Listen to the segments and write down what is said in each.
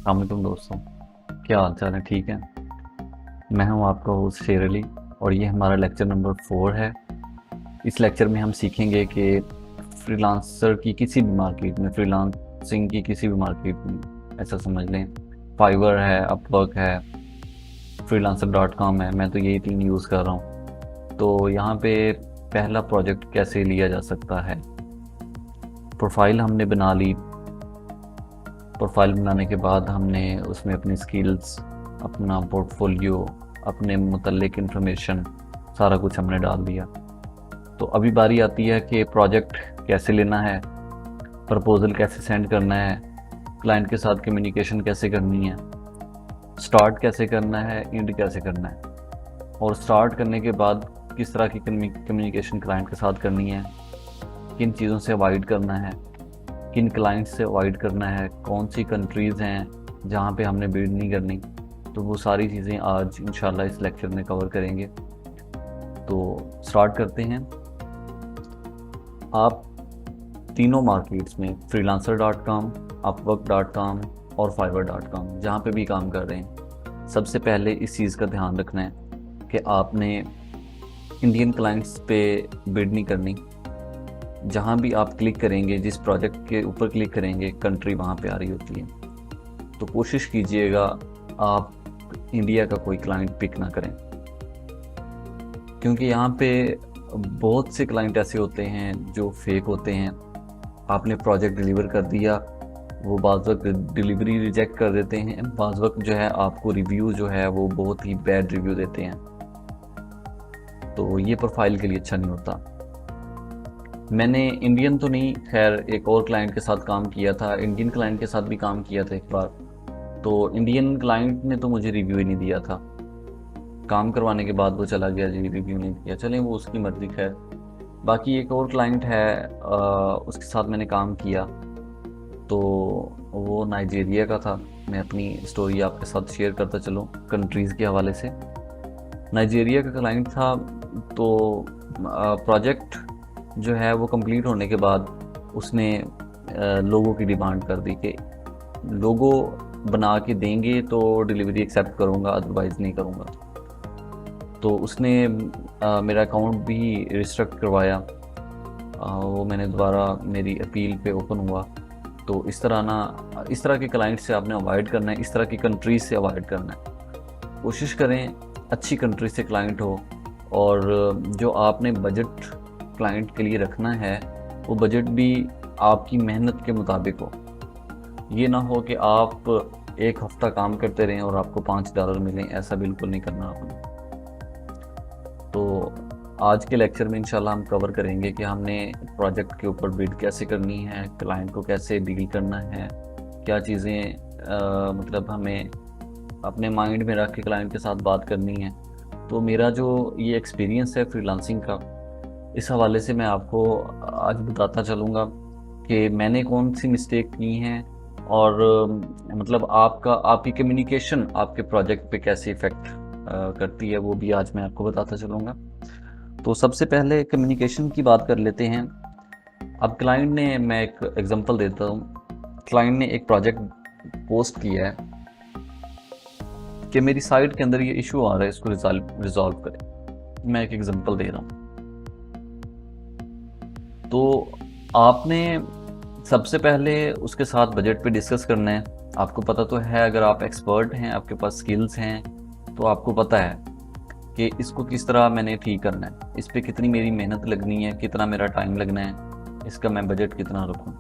अस्सलामुअलैकुम दोस्तों, क्या हाल चाल है? ठीक है। मैं हूं आपका होस्ट शेर अली और ये हमारा लेक्चर नंबर 4 है। इस लेक्चर में हम सीखेंगे कि फ्रीलांसर की किसी भी मार्केट में, फ्रीलांसिंग की किसी भी मार्केट में, ऐसा समझ लें, फाइवर है, अपवर्क है, freelancer.com है, मैं तो यही 3 यूज़ कर रहा हूँ। तो यहाँ पे पहला प्रोजेक्ट कैसे लिया जा सकता है। प्रोफाइल हमने बना ली। प्रोफाइल बनाने के बाद हमने उसमें अपनी स्किल्स, अपना पोर्टफोलियो, अपने मुतल्लिक इन्फॉर्मेशन, सारा कुछ हमने डाल दिया। तो अभी बारी आती है कि प्रोजेक्ट कैसे लेना है, प्रपोजल कैसे सेंड करना है, क्लाइंट के साथ कम्युनिकेशन कैसे करनी है, स्टार्ट कैसे करना है, एंड कैसे करना है, और स्टार्ट करने के बाद किस तरह की कम्युनिकेशन क्लाइंट के साथ करनी है, किन चीज़ों से अवॉइड करना है, किन क्लाइंट से अवॉइड करना है, कौन सी कंट्रीज़ हैं जहाँ पे हमने बिड नहीं करनी। तो वो सारी चीज़ें आज इंशाल्लाह इस लेक्चर में कवर करेंगे। तो स्टार्ट करते हैं। आप तीनों मार्केट्स में freelancer.com, upwork.com और fiverr.com जहाँ पे भी काम कर रहे हैं, सबसे पहले इस चीज़ का ध्यान रखना है कि आपने इंडियन क्लाइंट्स पे बिड नहीं करनी। जहाँ भी आप क्लिक करेंगे, जिस प्रोजेक्ट के ऊपर क्लिक करेंगे, कंट्री वहाँ पे आ रही होती है। तो कोशिश कीजिएगा आप इंडिया का कोई क्लाइंट पिक ना करें, क्योंकि यहाँ पे बहुत से क्लाइंट ऐसे होते हैं जो फेक होते हैं। आपने प्रोजेक्ट डिलीवर कर दिया, वो बाज़ वक्त डिलीवरी रिजेक्ट कर देते हैं, बाज़ वक्त जो है आपको रिव्यू जो है वो बहुत ही बैड रिव्यू देते हैं। तो ये प्रोफाइल के लिए अच्छा नहीं होता। मैंने इंडियन तो नहीं, खैर एक और क्लाइंट के साथ काम किया था, इंडियन क्लाइंट के साथ भी काम किया था एक बार। तो इंडियन क्लाइंट ने तो मुझे रिव्यू ही नहीं दिया था। काम करवाने के बाद वो चला गया जी, रिव्यू नहीं दिया। चलें, वो उसकी मर्ज़ी। खैर, बाकी एक और क्लाइंट है, उसके साथ मैंने काम किया, तो वो नाइजीरिया का था। मैं अपनी स्टोरी आपके साथ शेयर करता चलूँ कंट्रीज़ के हवाले से। नाइजीरिया का क्लाइंट था। तो प्रोजेक्ट जो है वो कंप्लीट होने के बाद उसने लोगों की डिमांड कर दी कि लोगो बना के देंगे तो डिलीवरी एक्सेप्ट करूँगा, अदरवाइज़ नहीं करूँगा। तो उसने मेरा अकाउंट भी रिस्ट्रक्ट करवाया। वो मैंने दोबारा मेरी अपील पे ओपन हुआ। तो इस तरह के क्लाइंट से आपने अवॉइड करना है, इस तरह की कंट्रीज से अवॉइड करना है। कोशिश करें अच्छी कंट्री से क्लाइंट हो, और जो आपने बजट क्लाइंट के लिए रखना है वो बजट भी आपकी मेहनत के मुताबिक हो। ये ना हो कि आप एक हफ्ता काम करते रहें और आपको $5 मिलें, ऐसा बिल्कुल नहीं करना आपने। तो आज के लेक्चर में इंशाल्लाह हम कवर करेंगे कि हमने प्रोजेक्ट के ऊपर बिड कैसे करनी है, क्लाइंट को कैसे डील करना है, क्या चीज़ें मतलब हमें अपने माइंड में रख के क्लाइंट के साथ बात करनी है। तो मेरा जो ये एक्सपीरियंस है फ्रीलांसिंग का, इस हवाले से मैं आपको आज बताता चलूँगा कि मैंने कौन सी मिस्टेक की हैं, और मतलब आपकी कम्युनिकेशन आपके प्रोजेक्ट पे कैसे इफ़ेक्ट करती है, वो भी आज मैं आपको बताता चलूँगा। तो सबसे पहले कम्युनिकेशन की बात कर लेते हैं। अब क्लाइंट ने, मैं एक एग्जांपल देता हूँ, क्लाइंट ने एक प्रोजेक्ट पोस्ट किया है कि मेरी साइट के अंदर ये इशू आ रहा है, इसको रिजॉल्व करें। मैं एक एग्जांपल दे रहा हूँ। तो आपने सबसे पहले उसके साथ बजट पे डिस्कस करना है। आपको पता तो है, अगर आप एक्सपर्ट हैं, आपके पास स्किल्स हैं, तो आपको पता है कि इसको किस तरह मैंने ठीक करना है, इस पे कितनी मेरी मेहनत लगनी है, कितना मेरा टाइम लगना है, इसका मैं बजट कितना रखूँ।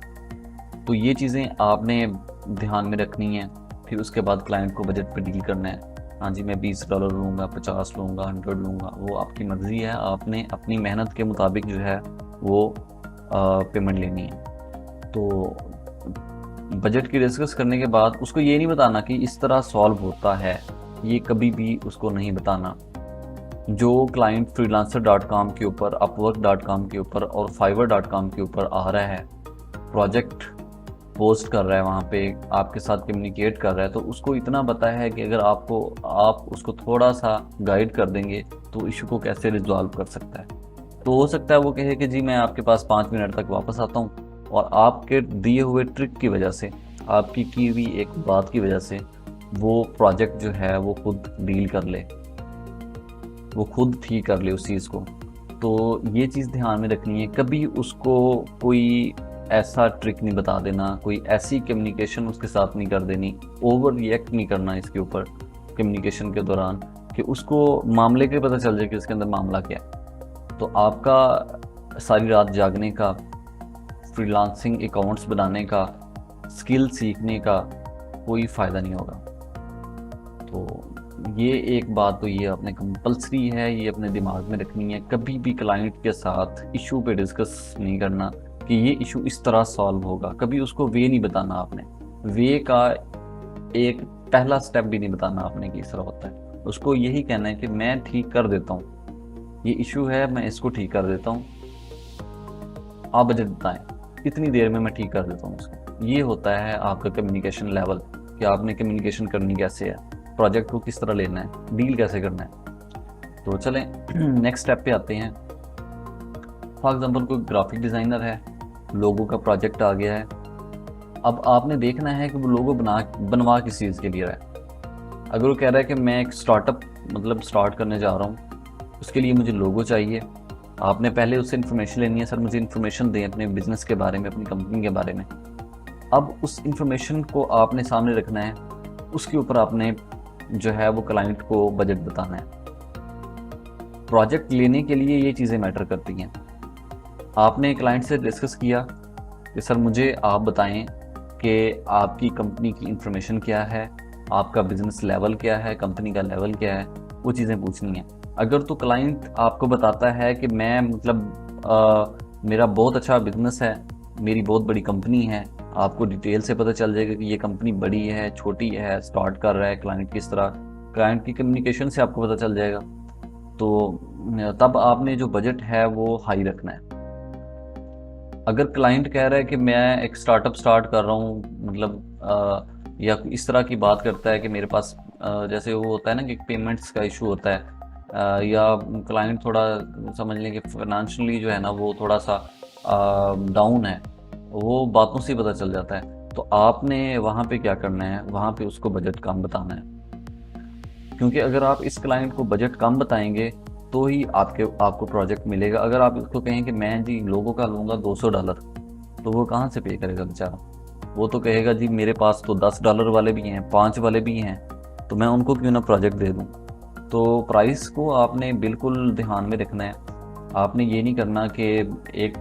तो ये चीज़ें आपने ध्यान में रखनी है। फिर उसके बाद क्लाइंट को बजट पे डील करना है। हाँ जी, मैं $20 लूँगा, 50 लूँगा, 100 लूँगा, वो आपकी मर्ज़ी है। आपने अपनी मेहनत के मुताबिक जो है वो पेमेंट लेनी है। तो बजट की डिस्कस करने के बाद उसको ये नहीं बताना कि इस तरह सॉल्व होता है, ये कभी भी उसको नहीं बताना। जो क्लाइंट freelancer.com के ऊपर, upwork.com के ऊपर और fiverr.com के ऊपर आ रहा है, प्रोजेक्ट पोस्ट कर रहा है, वहाँ पे आपके साथ कम्युनिकेट कर रहा है, तो उसको इतना पता है कि अगर आप उसको थोड़ा सा गाइड कर देंगे तो इशू को कैसे रिजॉल्व कर सकता है। तो हो सकता है वो कहे कि जी मैं आपके पास 5 मिनट तक वापस आता हूँ, और आपके दिए हुए ट्रिक की वजह से आपकी की हुई एक बात की वजह से वो प्रोजेक्ट जो है वो खुद डील कर ले, वो खुद ठीक कर ले उस चीज़ को। तो ये चीज़ ध्यान में रखनी है, कभी उसको कोई ऐसा ट्रिक नहीं बता देना, कोई ऐसी कम्युनिकेशन उसके साथ नहीं कर देनी, ओवर रिएक्ट नहीं करना इसके ऊपर कम्युनिकेशन के दौरान कि उसको मामले के पता चल जाए कि उसके अंदर मामला क्या है। तो आपका सारी रात जागने का, फ्रीलांसिंग अकाउंट्स बनाने का, स्किल सीखने का कोई फ़ायदा नहीं होगा। तो ये एक बात तो ये आपने कंपलसरी है, ये अपने दिमाग में रखनी है, कभी भी क्लाइंट के साथ इशू पे डिस्कस नहीं करना कि ये इशू इस तरह सॉल्व होगा। कभी उसको वे नहीं बताना आपने, वे का एक पहला स्टेप भी नहीं बताना आपने कि इस तरह होता है। उसको यही कहना है कि मैं ठीक कर देता हूँ, ये इशू है मैं इसको ठीक कर देता हूँ, आप बजट बताएं, इतनी देर में मैं ठीक कर देता हूँ उसको। ये होता है आपका कम्युनिकेशन लेवल कि आपने कम्युनिकेशन करनी कैसे है, प्रोजेक्ट को किस तरह लेना है, डील कैसे करना है। तो चलें नेक्स्ट स्टेप पे आते हैं। फॉर एग्जांपल कोई ग्राफिक डिज़ाइनर है, लोगो का प्रोजेक्ट आ गया है, अब आपने देखना है कि वो लोगो बनवा किस चीज़ के लिए रहा है। अगर वो कह रहा है कि मैं एक स्टार्टअप मतलब स्टार्ट करने जा रहा हूँ, उसके लिए मुझे लोगो चाहिए, आपने पहले उससे इन्फॉर्मेशन लेनी है, सर मुझे इन्फॉर्मेशन दें अपने बिजनेस के बारे में, अपनी कंपनी के बारे में। अब उस इन्फॉर्मेशन को आपने सामने रखना है, उसके ऊपर आपने जो है वो क्लाइंट को बजट बताना है। प्रोजेक्ट लेने के लिए ये चीज़ें मैटर करती हैं। आपने क्लाइंट से डिस्कस किया कि सर मुझे आप बताएं कि आपकी कंपनी की इन्फॉर्मेशन क्या है, आपका बिजनेस लेवल क्या है, कंपनी का लेवल क्या है, वो चीज़ें पूछनी है। अगर तो क्लाइंट आपको बताता है कि मैं मतलब मेरा बहुत अच्छा बिजनेस है, मेरी बहुत बड़ी कंपनी है, आपको डिटेल से पता चल जाएगा कि ये कंपनी बड़ी है, छोटी है, स्टार्ट कर रहा है क्लाइंट किस तरह, क्लाइंट की कम्युनिकेशन से आपको पता चल जाएगा। तो तब आपने जो बजट है वो हाई रखना है। अगर क्लाइंट कह रहा है कि मैं एक स्टार्टअप स्टार्ट कर रहा हूँ, मतलब या इस तरह की बात करता है कि मेरे पास जैसे वो होता है ना कि पेमेंट्स का इशू होता है, या क्लाइंट थोड़ा समझ लें कि फाइनेंशियली जो है ना वो थोड़ा सा डाउन है, वो बातों से ही पता चल जाता है। तो आपने वहाँ पे क्या करना है, वहाँ पे उसको बजट कम बताना है, क्योंकि अगर आप इस क्लाइंट को बजट कम बताएंगे तो ही आपको प्रोजेक्ट मिलेगा। अगर आप इसको कहें कि मैं जी लोगों का लूँगा $200, तो वो कहाँ से पे करेगा बेचारा। वो तो कहेगा जी मेरे पास तो $10 वाले भी हैं, 5 वाले भी हैं, तो मैं उनको क्यों ना प्रोजेक्ट दे दूँ। तो प्राइस को आपने बिल्कुल ध्यान में रखना है। आपने ये नहीं करना कि एक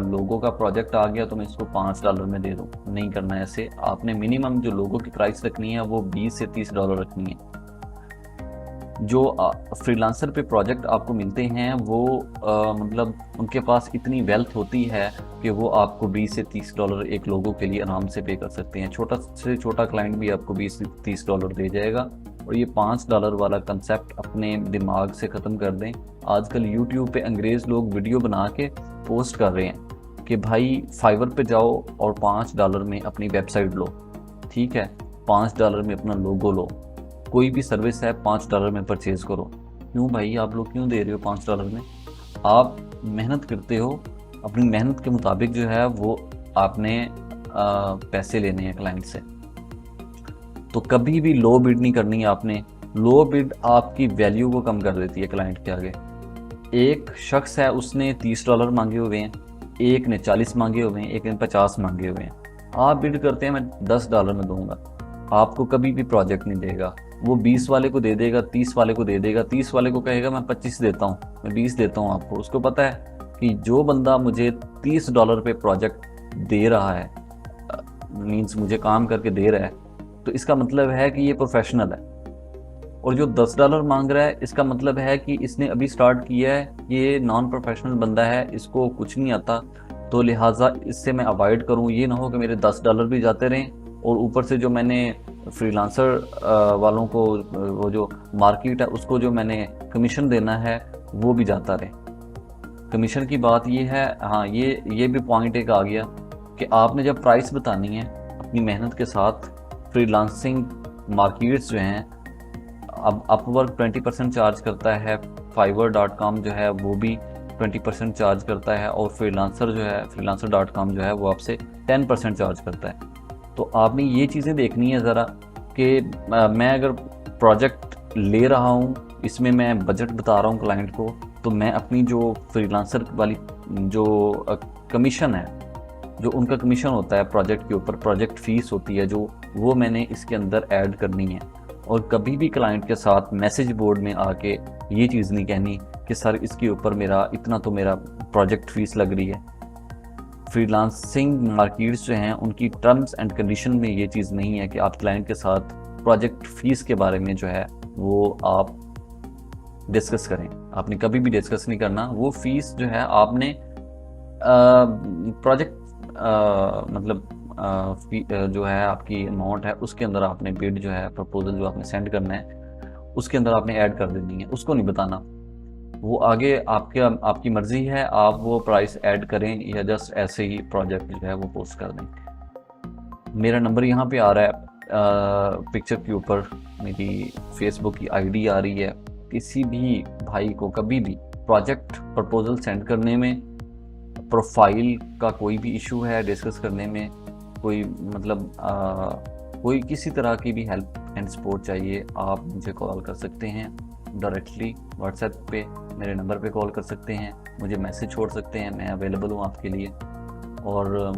लोगों का प्रोजेक्ट आ गया तो मैं इसको $5 में दे दूँ, नहीं करना है ऐसे। आपने मिनिमम जो लोगों की प्राइस रखनी है वो $20 से $30 रखनी है। जो फ्रीलांसर पे प्रोजेक्ट आपको मिलते हैं वो मतलब उनके पास इतनी वेल्थ होती है कि वो आपको $20 से $30 एक लोगों के लिए आराम से पे कर सकते हैं। छोटा से छोटा क्लाइंट भी आपको $20 से $30 दे जाएगा। और ये $5 वाला कंसेप्ट अपने दिमाग से ख़त्म कर दें। आजकल यूट्यूब पे अंग्रेज़ लोग वीडियो बना के पोस्ट कर रहे हैं कि भाई फाइवर पे जाओ और $5 में अपनी वेबसाइट लो, ठीक है, $5 में अपना लोगो लो, कोई भी सर्विस है $5 में परचेज करो। क्यों भाई, आप लोग क्यों दे रहे हो $5 में? आप मेहनत करते हो, अपनी मेहनत के मुताबिक जो है वो आपने पैसे लेने हैं क्लाइंट से। तो कभी भी लो बिड नहीं करनी है आपने। लो बिड आपकी वैल्यू को कम कर देती है क्लाइंट के आगे। एक शख्स है उसने $30 मांगे हुए हैं, एक ने 40 मांगे हुए हैं, एक ने 50 मांगे हुए हैं। आप बिड करते हैं मैं $10 में दूंगा, आपको कभी भी प्रोजेक्ट नहीं देगा। वो 20 वाले को दे देगा, 30 वाले को दे देगा, 30 वाले को कहेगा मैं 25 देता हूँ, मैं 20 देता हूँ आपको। उसको पता है कि जो बंदा मुझे $30 पे प्रोजेक्ट दे रहा है, मीन्स मुझे काम करके दे रहा है, तो इसका मतलब है कि ये प्रोफेशनल है। और जो $10 मांग रहा है इसका मतलब है कि इसने अभी स्टार्ट किया है, ये नॉन प्रोफेशनल बंदा है, इसको कुछ नहीं आता। तो लिहाजा इससे मैं अवॉइड करूँ, ये ना हो कि मेरे $10 भी जाते रहें और ऊपर से जो मैंने फ्रीलांसर वालों को वो जो मार्केट है उसको जो मैंने कमीशन देना है वो भी जाता रहे। कमीशन की बात ये है, हाँ ये भी पॉइंट एक आ गया कि आपने जब प्राइस बतानी है अपनी मेहनत के साथ, फ्रीलांसिंग मार्केट्स जो हैं, अब अपवर्क 20% चार्ज करता है, fiverr.com जो है वो भी 20% चार्ज करता है, और फ्रीलांसर.com जो है वो आपसे 10% चार्ज करता है। तो आपने ये चीज़ें देखनी है ज़रा कि मैं अगर प्रोजेक्ट ले रहा हूँ, इसमें मैं बजट बता रहा हूँ क्लाइंट को, तो मैं अपनी जो फ्रीलांसर वाली जो कमीशन है, जो उनका कमीशन होता है प्रोजेक्ट के ऊपर, प्रोजेक्ट फीस होती है जो, वो मैंने इसके अंदर ऐड करनी है। और कभी भी क्लाइंट के साथ मैसेज बोर्ड में आके ये चीज़ नहीं कहनी कि सर इसके ऊपर मेरा इतना तो मेरा प्रोजेक्ट फीस लग रही है। फ्रीलांसिंग मार्केट्स जो हैं उनकी टर्म्स एंड कंडीशन में ये चीज़ नहीं है कि आप क्लाइंट के साथ प्रोजेक्ट फीस के बारे में जो है वो आप डिस्कस करें। आपने कभी भी डिस्कस नहीं करना। वो फीस जो है आपने प्रोजेक्ट मतलब जो है आपकी अमाउंट है उसके अंदर आपने बिड जो है, प्रपोजल जो आपने सेंड करना है उसके अंदर आपने ऐड कर देनी है, उसको नहीं बताना। वो आगे आपकी मर्ज़ी है, आप वो प्राइस ऐड करें या जस्ट ऐसे ही प्रोजेक्ट जो है वो पोस्ट कर दें। मेरा नंबर यहाँ पे आ रहा है, पिक्चर के ऊपर मेरी फेसबुक की आईडी आ रही है। किसी भी भाई को कभी भी प्रोजेक्ट प्रपोजल सेंड करने में, प्रोफाइल का कोई भी इशू है डिस्कस करने में, कोई मतलब कोई किसी तरह की भी हेल्प एंड सपोर्ट चाहिए, आप मुझे कॉल कर सकते हैं डायरेक्टली व्हाट्सएप पे, मेरे नंबर पे कॉल कर सकते हैं, मुझे मैसेज छोड़ सकते हैं, मैं अवेलेबल हूँ आपके लिए। और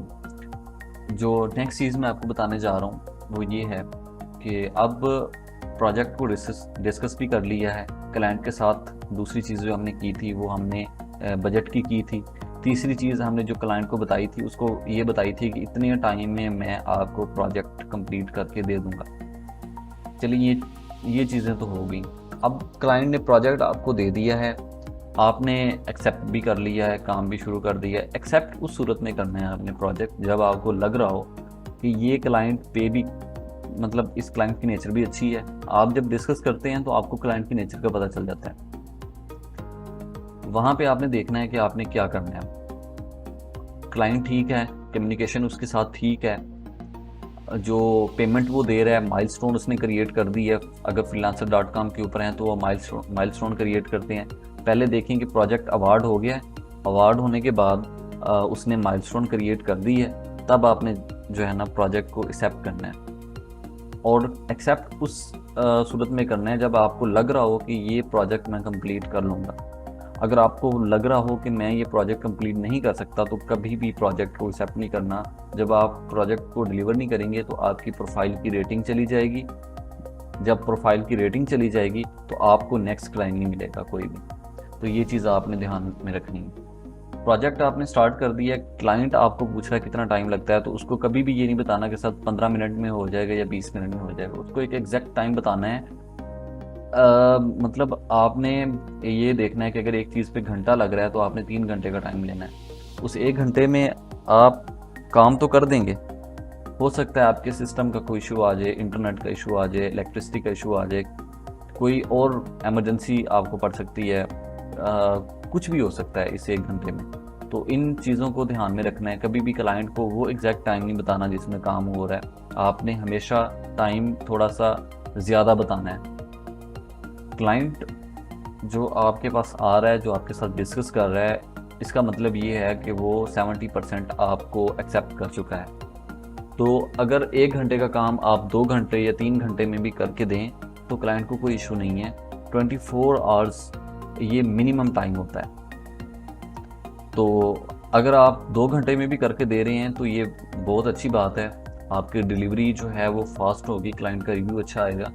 जो नेक्स्ट चीज़ मैं आपको बताने जा रहा हूँ वो ये है कि अब प्रोजेक्ट को डिस्कस भी कर लिया है क्लाइंट के साथ। दूसरी चीज़ जो हमने की थी वो हमने बजट की थी। तीसरी चीज़ हमने जो क्लाइंट को बताई थी उसको ये बताई थी कि इतने टाइम में मैं आपको प्रोजेक्ट कंप्लीट करके दे दूंगा। चलिए ये चीज़ें तो हो गई। अब क्लाइंट ने प्रोजेक्ट आपको दे दिया है, आपने एक्सेप्ट भी कर लिया है, काम भी शुरू कर दिया है। एक्सेप्ट उस सूरत में करना है आपने प्रोजेक्ट जब आपको लग रहा हो कि ये क्लाइंट पे भी, मतलब इस क्लाइंट की नेचर भी अच्छी है। आप जब डिस्कस करते हैं तो आपको क्लाइंट की नेचर का पता चल जाता है। वहाँ पे आपने देखना है कि आपने क्या करना है। क्लाइंट ठीक है, कम्युनिकेशन उसके साथ ठीक है, जो पेमेंट वो दे रहा है माइलस्टोन उसने क्रिएट कर दी है। अगर freelancer.com के ऊपर हैं तो वो माइलस्टोन क्रिएट करते हैं। पहले देखें कि प्रोजेक्ट अवार्ड हो गया है, अवार्ड होने के बाद उसने माइलस्टोन क्रिएट कर दी है, तब आपने जो है ना प्रोजेक्ट को एक्सेप्ट करना है। और एक्सेप्ट उस सूरत में करना है जब आपको लग रहा हो कि ये प्रोजेक्ट मैं कंप्लीट कर लूँगा। अगर आपको लग रहा हो कि मैं ये प्रोजेक्ट कंप्लीट नहीं कर सकता तो कभी भी प्रोजेक्ट को एक्सेप्ट नहीं करना। जब आप प्रोजेक्ट को डिलीवर नहीं करेंगे तो आपकी प्रोफाइल की रेटिंग चली जाएगी। जब प्रोफाइल की रेटिंग चली जाएगी तो आपको नेक्स्ट क्लाइंट नहीं मिलेगा कोई भी। तो ये चीज़ आपने ध्यान में रखनी है। प्रोजेक्ट आपने स्टार्ट कर दिया, क्लाइंट आपको पूछ रहा है कितना टाइम लगता है, तो उसको कभी भी ये नहीं बताना कि सर 15 मिनट में हो जाएगा या 20 मिनट में हो जाएगा। उसको एक एग्जैक्ट टाइम बताना है। मतलब आपने ये देखना है कि अगर एक चीज़ पे घंटा लग रहा है तो आपने 3 घंटे का टाइम लेना है। उस 1 घंटे में आप काम तो कर देंगे। हो सकता है आपके सिस्टम का कोई इशू आ जाए, इंटरनेट का इशू आ जाए, इलेक्ट्रिसिटी का इशू आ जाए, कोई और एमरजेंसी आपको पड़ सकती है, कुछ भी हो सकता है इस 1 घंटे में। तो इन चीज़ों को ध्यान में रखना है। कभी भी क्लाइंट को वो एग्जैक्ट टाइम नहीं बताना जिसमें काम हो रहा है। आपने हमेशा टाइम थोड़ा सा ज़्यादा बताना है। क्लाइंट जो आपके पास आ रहा है, जो आपके साथ डिस्कस कर रहा है, इसका मतलब ये है कि वो 70% आपको एक्सेप्ट कर चुका है। तो अगर 1 घंटे का काम आप 2 घंटे या 3 घंटे में भी करके दें तो क्लाइंट को कोई इशू नहीं है। 24 आवर्स ये मिनिमम टाइम होता है। तो अगर आप 2 घंटे में भी करके दे रहे हैं तो ये बहुत अच्छी बात है। आपकी डिलीवरी जो है वो फास्ट होगी, क्लाइंट का रिव्यू अच्छा आएगा।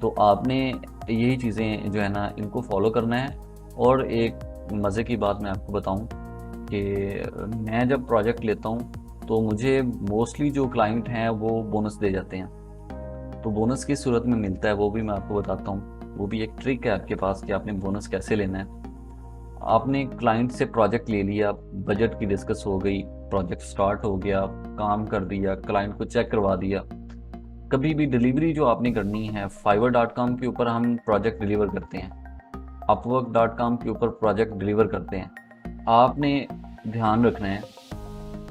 तो आपने यही चीज़ें जो है ना इनको फॉलो करना है। और एक मज़े की बात मैं आपको बताऊं कि मैं जब प्रोजेक्ट लेता हूं तो मुझे मोस्टली जो क्लाइंट हैं वो बोनस दे जाते हैं। तो बोनस किस सूरत में मिलता है वो भी मैं आपको बताता हूँ। वो भी एक ट्रिक है आपके पास कि आपने बोनस कैसे लेना है। आपने क्लाइंट से प्रोजेक्ट ले लिया, बजट की डिस्कस हो गई, प्रोजेक्ट स्टार्ट हो गया, काम कर दिया, क्लाइंट को चेक करवा दिया। कभी भी डिलीवरी जो आपने करनी है, fiverr.com के ऊपर हम प्रोजेक्ट डिलीवर करते हैं, upwork.com के ऊपर प्रोजेक्ट डिलीवर करते हैं। आपने ध्यान रखना है,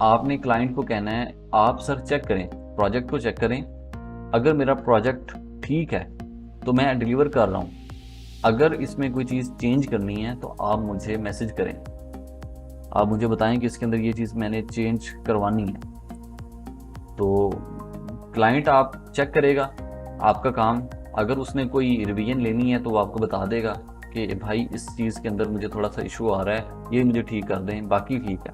आपने क्लाइंट को कहना है आप सर चेक करें, प्रोजेक्ट को चेक करें। अगर मेरा प्रोजेक्ट ठीक है तो मैं डिलीवर कर रहा हूँ। अगर इसमें कोई चीज़ चेंज करनी है तो आप मुझे मैसेज करें, आप मुझे बताएं कि इसके अंदर ये चीज़ मैंने चेंज करवानी है। तो क्लाइंट आप चेक करेगा आपका काम, अगर उसने कोई रिवीजन लेनी है तो वो आपको बता देगा कि भाई इस चीज़ के अंदर मुझे थोड़ा सा इशू आ रहा है, ये मुझे ठीक कर दें, बाकी ठीक है।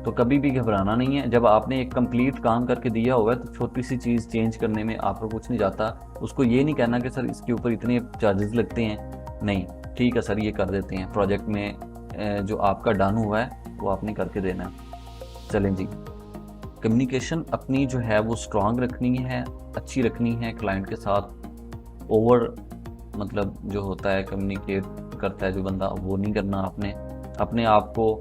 तो कभी भी घबराना नहीं है। जब आपने एक कंप्लीट काम करके दिया होगा तो छोटी सी चीज़ चेंज करने में आपको कुछ नहीं जाता। उसको ये नहीं कहना कि सर इसके ऊपर इतने चार्जेस लगते हैं, नहीं, ठीक है सर ये कर देते हैं। प्रोजेक्ट में जो आपका डन हुआ है वो आपने करके देना है। चलें जी, कम्युनिकेशन अपनी जो है वो स्ट्रांग रखनी है, अच्छी रखनी है क्लाइंट के साथ। ओवर मतलब जो होता है कम्युनिकेट करता है जो बंदा, वो नहीं करना आपने। अपने आप को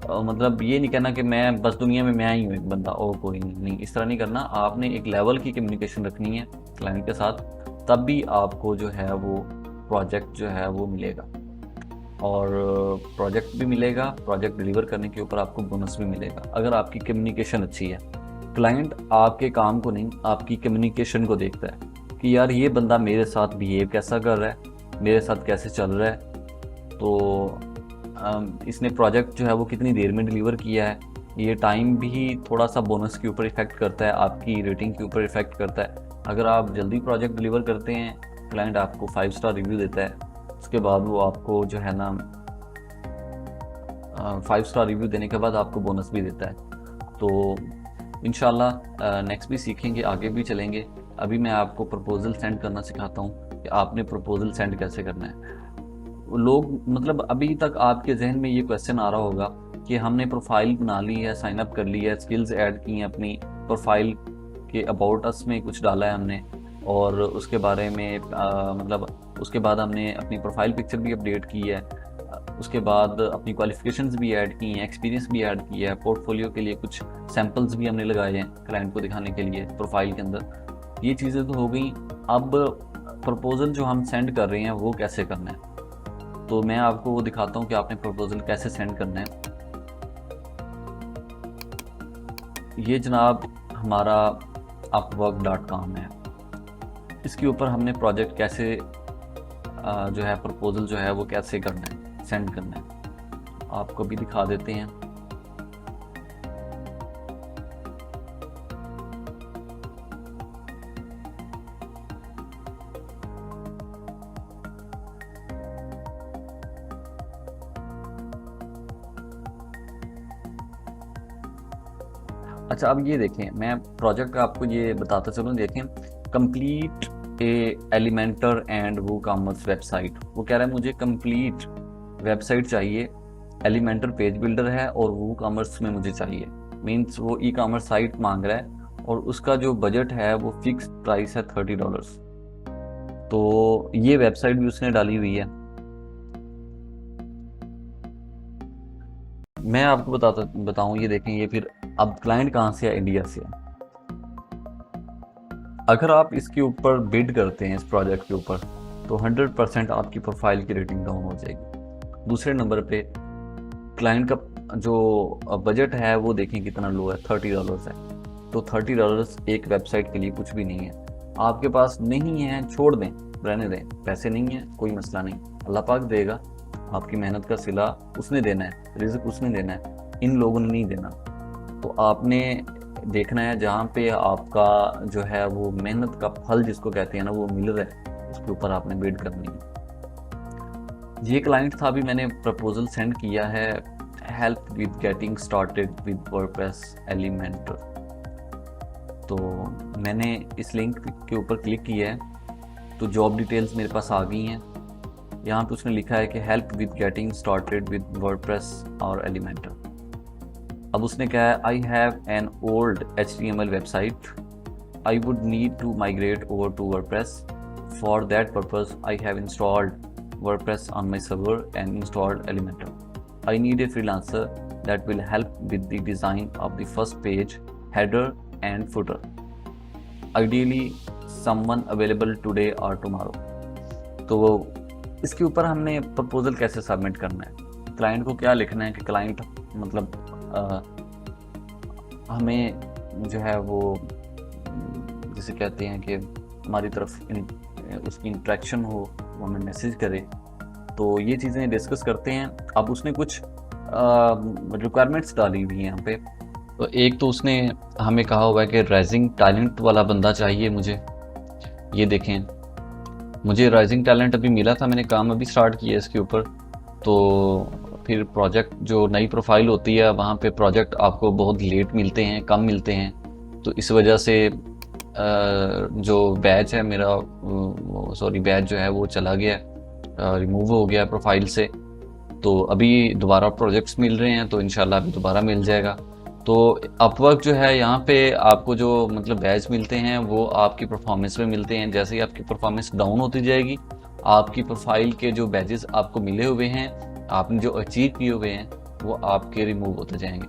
मतलब ये नहीं कहना कि मैं बस दुनिया में मैं ही हूँ एक बंदा और कोई नहीं, इस तरह नहीं करना। आपने एक लेवल की कम्युनिकेशन रखनी है क्लाइंट के साथ, तब भी आपको जो है वो प्रोजेक्ट जो है वो मिलेगा, और प्रोजेक्ट भी मिलेगा, प्रोजेक्ट डिलीवर करने के ऊपर आपको बोनस भी मिलेगा अगर आपकी कम्युनिकेशन अच्छी है। क्लाइंट आपके काम को नहीं, आपकी कम्युनिकेशन को देखता है कि यार ये बंदा मेरे साथ बिहेव कैसा कर रहा है, मेरे साथ कैसे चल रहा है, तो इसने प्रोजेक्ट जो है वो कितनी देर में डिलीवर किया है। ये टाइम भी थोड़ा सा बोनस के ऊपर इफ़ेक्ट करता है, आपकी रेटिंग के ऊपर इफ़ेक्ट करता है। अगर आप जल्दी प्रोजेक्ट डिलीवर करते हैं, क्लाइंट आपको 5 स्टार रिव्यू देता है, उसके बाद वो आपको जो है ना 5 स्टार रिव्यू देने के बाद आपको बोनस भी देता है। तो इंशाल्लाह नेक्स्ट भी सीखेंगे, आगे भी चलेंगे। अभी मैं आपको प्रपोज़ल सेंड करना सिखाता हूँ कि आपने प्रपोज़ल सेंड कैसे करना है। लोग मतलब अभी तक आपके जहन में ये क्वेश्चन आ रहा होगा कि हमने प्रोफाइल बना ली है, साइन अप कर ली है, स्किल्स ऐड की हैं, अपनी प्रोफाइल के अबाउट अस में कुछ डाला है हमने, और उसके बारे में मतलब उसके बाद हमने अपनी प्रोफाइल पिक्चर भी अपडेट की है, उसके बाद अपनी क्वालिफिकेशंस भी ऐड की हैं, एक्सपीरियंस भी ऐड किया है, पोर्टफोलियो के लिए कुछ सैम्पल्स भी हमने लगाए हैं क्लाइंट को दिखाने के लिए प्रोफाइल के अंदर। ये चीज़ें तो हो गई। अब प्रपोज़ल जो हम सेंड कर रहे हैं वो कैसे करना है, तो मैं आपको वो दिखाता हूँ कि आपने प्रपोज़ल कैसे सेंड करना है। ये जनाब हमारा upwork.com है, इसके ऊपर हमने प्रोजेक्ट कैसे जो है प्रपोज़ल जो है वो कैसे करना है, सेंड करना है, आपको भी दिखा देते हैं। अच्छा, अब ये देखें, मैं प्रोजेक्ट का आपको ये बताता चलूँ। देखें, कंप्लीट ए एलिमेंटर एंड वो कॉमर्स वेबसाइट, वो कह रहा है मुझे कंप्लीट वेबसाइट चाहिए, एलिमेंटर पेज बिल्डर है और वो कॉमर्स में मुझे चाहिए। मीन्स वो ई कॉमर्स साइट मांग रहा है और उसका जो बजट है वो फिक्स प्राइस है $30। तो ये वेबसाइट भी उसने डाली हुई है। मैं आपको बताऊं, ये देखें, ये फिर अब क्लाइंट कहाँ से है, इंडिया से है। अगर आप इसके ऊपर बिड करते हैं इस प्रोजेक्ट के ऊपर, तो 100% आपकी प्रोफाइल की रेटिंग डाउन हो जाएगी। दूसरे नंबर पे क्लाइंट का जो बजट है वो देखें कितना लो है, $30 है। तो $30 एक वेबसाइट के लिए कुछ भी नहीं है। आपके पास नहीं है, छोड़ दें, रहने दें, पैसे नहीं है कोई मसला नहीं, अल्लाह पाक देगा। आपकी मेहनत का सिला उसने देना है, रिज़्क उसने देना है, इन लोगों ने नहीं देना। तो आपने देखना है जहाँ पे आपका जो है वो मेहनत का फल जिसको कहते हैं ना वो मिल रहा है, उसके ऊपर आपने बिड करनी है। ये क्लाइंट था, अभी मैंने प्रपोजल सेंड किया है, help with getting started with WordPress Elementor. तो मैंने इस लिंक के ऊपर क्लिक किया है, तो जॉब डिटेल्स मेरे पास आ गई हैं। यहाँ पे उसने लिखा है कि help with getting started with WordPress और एलिमेंटर। अब उसने कहा है I have an old HTML website, I would need to migrate over to WordPress, for that purpose I have installed WordPress on my server and installed Elementor. I need a freelancer that will help with the design of the first page, header and footer. Ideally, someone available today or tomorrow. तो इसके ऊपर हमने proposal कैसे submit करना है, client को क्या लिखना है कि क्लाइंट मतलब हमें जो है वो जिसे कहते हैं कि हमारी तरफ उसकी इंट्रैक्शन हो, वो हमें मैसेज करे। तो ये चीज़ें डिस्कस करते हैं। अब उसने कुछ रिक्वायरमेंट्स डाली हुई हैं यहाँ पे, तो एक तो उसने हमें कहा हुआ है कि राइजिंग टैलेंट वाला बंदा चाहिए मुझे। ये देखें, मुझे राइजिंग टैलेंट अभी मिला था, मैंने काम अभी स्टार्ट किया इसके ऊपर। तो फिर प्रोजेक्ट जो नई प्रोफाइल होती है वहाँ पे प्रोजेक्ट आपको बहुत लेट मिलते हैं, कम मिलते हैं। तो इस वजह से जो बैच है मेरा, सॉरी बैच जो है वो चला गया, रिमूव हो गया प्रोफाइल से। तो अभी दोबारा प्रोजेक्ट्स मिल रहे हैं, तो इंशाल्लाह अभी दोबारा मिल जाएगा। तो अपवर्क जो है यहाँ पे आपको जो मतलब बैच मिलते हैं वो आपकी परफॉर्मेंस में मिलते हैं। जैसे ही आपकी परफॉर्मेंस डाउन होती जाएगी, आपकी प्रोफाइल के जो बैचेस आपको मिले हुए हैं, आपने जो अचीव किए हुए हैं, वो आपके रिमूव होते जाएंगे।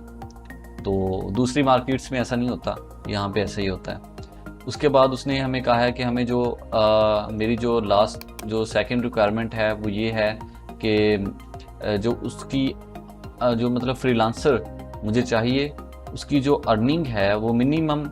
तो दूसरी मार्केट्स में ऐसा नहीं होता, यहाँ पे ऐसा ही होता है। उसके बाद उसने हमें कहा है कि हमें जो मेरी जो लास्ट जो सेकंड रिक्वायरमेंट है वो ये है कि जो उसकी जो मतलब फ्रीलांसर मुझे चाहिए, उसकी जो अर्निंग है वो मिनिमम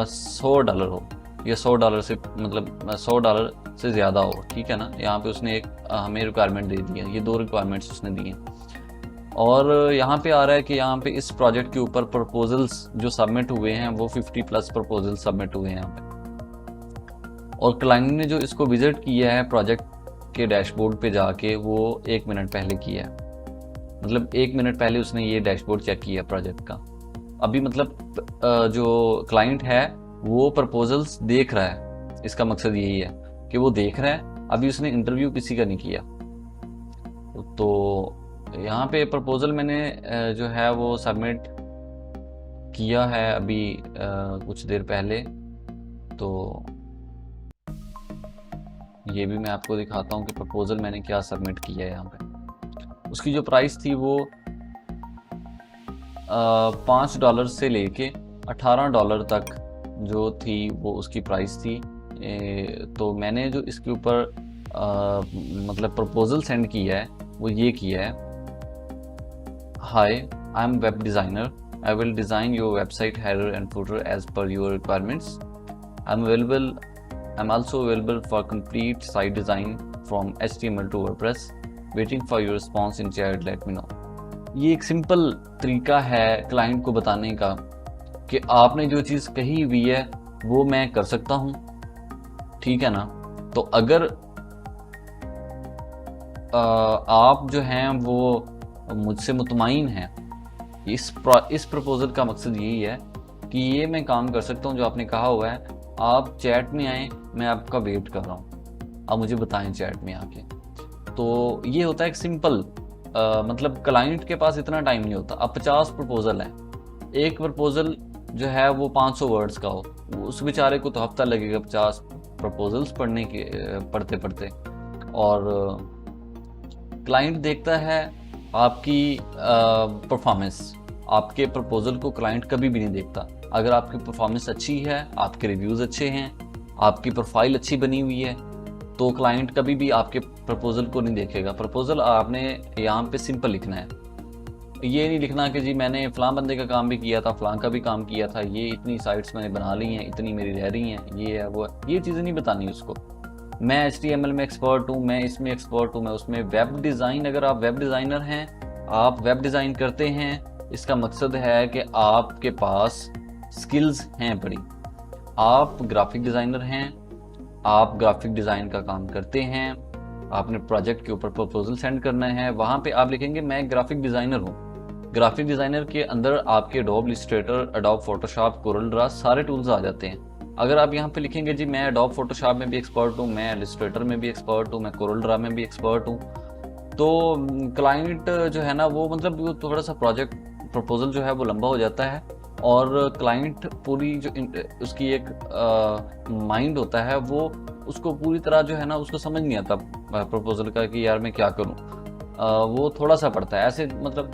$100 हो, या $100 से मतलब $100 से ज़्यादा हो, ठीक है ना। यहाँ पे उसने एक हमें रिक्वायरमेंट दे दी है, ये 2 रिक्वायरमेंट्स उसने दी हैं। और यहाँ पे आ रहा है कि यहाँ पे इस प्रोजेक्ट के ऊपर प्रपोजल्स जो सबमिट हुए हैं वो 50+ प्रपोजल सबमिट हुए हैं यहाँ पे। और क्लाइंट ने जो इसको विजिट किया है प्रोजेक्ट के डैशबोर्ड पे जाके, वो 1 मिनट पहले किया है। मतलब 1 मिनट पहले उसने ये डैशबोर्ड चेक किया प्रोजेक्ट का। अभी मतलब जो क्लाइंट है वो प्रपोजल्स देख रहा है, इसका मकसद यही है कि वो देख रहा है, अभी उसने इंटरव्यू किसी का नहीं किया। तो यहाँ पे प्रपोजल मैंने जो है वो सबमिट किया है अभी कुछ देर पहले। तो ये भी मैं आपको दिखाता हूँ कि प्रपोजल मैंने क्या सबमिट किया है यहाँ पे। उसकी जो प्राइस थी वो $5 से लेके $18 तक जो थी वो उसकी प्राइस थी। तो मैंने जो इसके ऊपर मतलब प्रपोजल सेंड किया है वो ये किया है। Hi, I am web designer, I will design your website header and footer as per your requirements. I'm also available for complete site design from HTML to WordPress. Waiting for your response in chat, let me know. ये एक simple तरीका है client को बताने का कि आपने जो चीज़ कही हुई है वो मैं कर सकता हूँ, ठीक है ना। तो अगर आप जो हैं वो मुझसे मुतमईन हैं, इस प्रपोजल का मकसद यही है कि ये मैं काम कर सकता हूँ जो आपने कहा हुआ है। आप चैट में आएँ, मैं आपका वेट कर रहा हूँ, आप मुझे बताएं चैट में आके। तो ये होता है एक सिंपल मतलब क्लाइंट के पास इतना टाइम नहीं होता। अब 50 प्रपोजल है, एक प्रपोजल जो है वो 500 वर्ड्स का हो, उस बेचारे को तो हफ्ता लगेगा 50 प्रपोजल्स पढ़ने के पढ़ते पढ़ते। और क्लाइंट देखता है आपकी परफॉर्मेंस, आपके प्रपोजल को क्लाइंट कभी भी नहीं देखता। अगर आपकी परफॉर्मेंस अच्छी है, आपके रिव्यूज़ अच्छे हैं, आपकी प्रोफाइल अच्छी बनी हुई है, तो क्लाइंट कभी भी आपके प्रपोजल को नहीं देखेगा। प्रपोजल आपने यहाँ पे सिंपल लिखना है, ये नहीं लिखना कि जी मैंने फ़लाँ बंदे का काम भी किया था, फ़लाँ का भी काम किया था, ये इतनी साइट्स मैंने बना ली हैं, इतनी मेरी रह रही हैं, ये है वो है, ये चीज़ें नहीं बतानी उसको। मैं HTML में एक्सपर्ट हूँ, मैं इसमें एक्सपर्ट हूँ, मैं उसमें। वेब डिज़ाइन, अगर आप वेब डिज़ाइनर हैं, आप वेब डिज़ाइन करते हैं, इसका मकसद है कि आपके पास स्किल्स हैं बड़ी। आप ग्राफिक डिज़ाइनर हैं, आप ग्राफिक डिज़ाइन का काम करते हैं, आपने प्रोजेक्ट के ऊपर प्रपोजल सेंड करना है, वहाँ पे आप लिखेंगे मैं ग्राफिक डिज़ाइनर हूँ। ग्राफिक डिज़ाइनर के अंदर आपके adobe Illustrator, adobe Photoshop, Corel Draw सारे टूल्स आ जाते हैं। अगर आप यहाँ पे लिखेंगे जी मैं एडोब फोटोशॉप में भी एक्सपर्ट हूँ, मैं इलस्ट्रेटर में भी एक्सपर्ट हूँ, मैं कोरल ड्रा में भी एक्सपर्ट हूँ, तो क्लाइंट जो है ना वो मतलब वो थोड़ा सा प्रोजेक्ट प्रपोजल जो है वो लंबा हो जाता है। और क्लाइंट पूरी जो उसकी एक माइंड होता है वो उसको पूरी तरह जो है ना उसको समझ नहीं आता प्रपोजल का कि यार मैं क्या करूं। वो थोड़ा सा पढ़ता है ऐसे, मतलब